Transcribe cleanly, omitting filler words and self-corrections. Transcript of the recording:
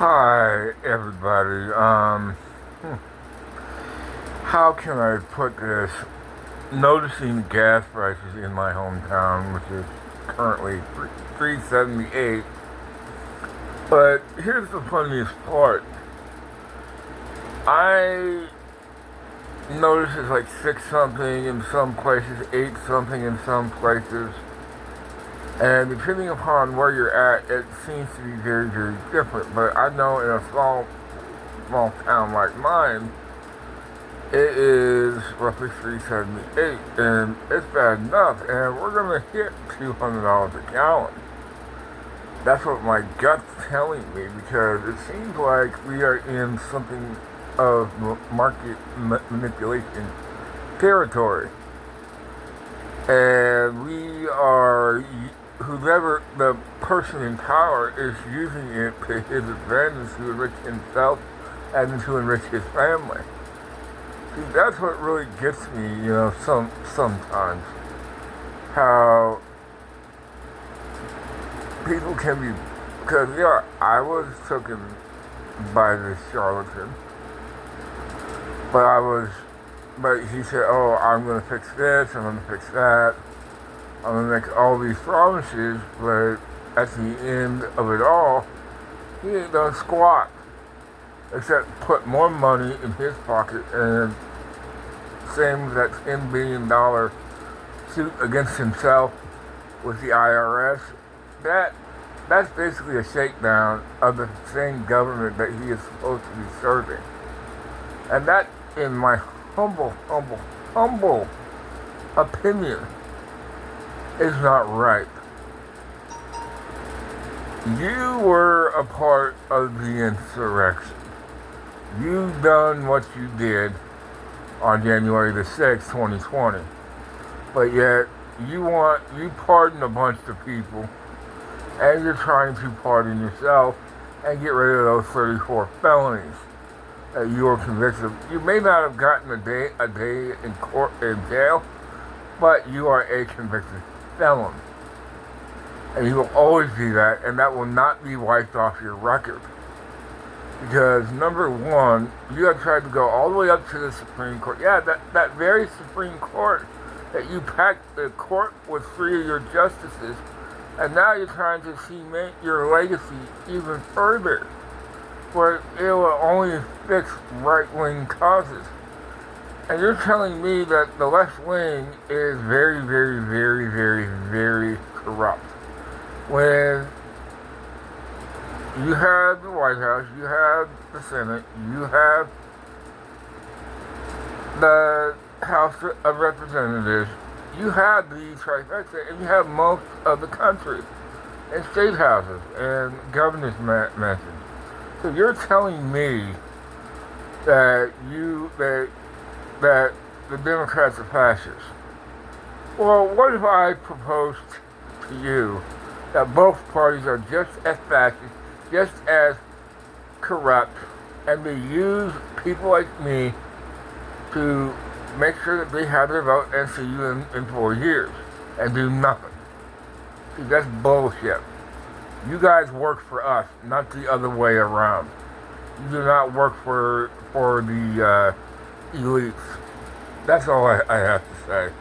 Hi, everybody. How can I put this? Noticing gas prices in my hometown, which is currently 3.78. But here's the funniest part. I notice it's like six something in some places, eight something in some places. And depending upon where you're at, it seems to be very, very different. But I know in a small town like mine, it is roughly 3.78, and it's bad enough. And we're gonna hit $200 a gallon. That's what my gut's telling me because it seems like we are in something of market manipulation territory, and we are whoever the person in power is using it to his advantage to enrich himself and to enrich his family. See, that's what really gets me, sometimes. How people can be, because, I was taken by this charlatan, but he said, oh, I'm going to fix this, I'm going to fix that, I'm going to make all these promises, but at the end of it all, he ain't done squat except put more money in his pocket and same with that $10 billion suit against himself with the IRS. That's basically a shakedown of the same government that he is supposed to be serving. And that, in my humble opinion, is not right. You were a part of the insurrection. You done what you did on January the 6th, 2020. But yet, you pardon a bunch of people, and you're trying to pardon yourself and get rid of those 34 felonies that you were convicted of. You may not have gotten a day in court, in jail, but you are a convicted felon. And you will always be that, and that will not be wiped off your record. Because, number one, you have tried to go all the way up to the Supreme Court. Yeah, that very Supreme Court that you packed the court with three of your justices, and now you're trying to cement your legacy even further, where it will only fix right-wing causes. And you're telling me that the left wing is very, very, very, very, very corrupt. When you have the White House, you have the Senate, you have the House of Representatives, you have the trifecta, and you have most of the country, and state houses, and governor's mansions. So you're telling me that that the Democrats are fascists. Well, what if I proposed to you that both parties are just as fascist, just as corrupt, and they use people like me to make sure that they have their vote and see you in 4 years and do nothing? See, that's bullshit. You guys work for us, not the other way around. You do not work for the elites. That's all I have to say.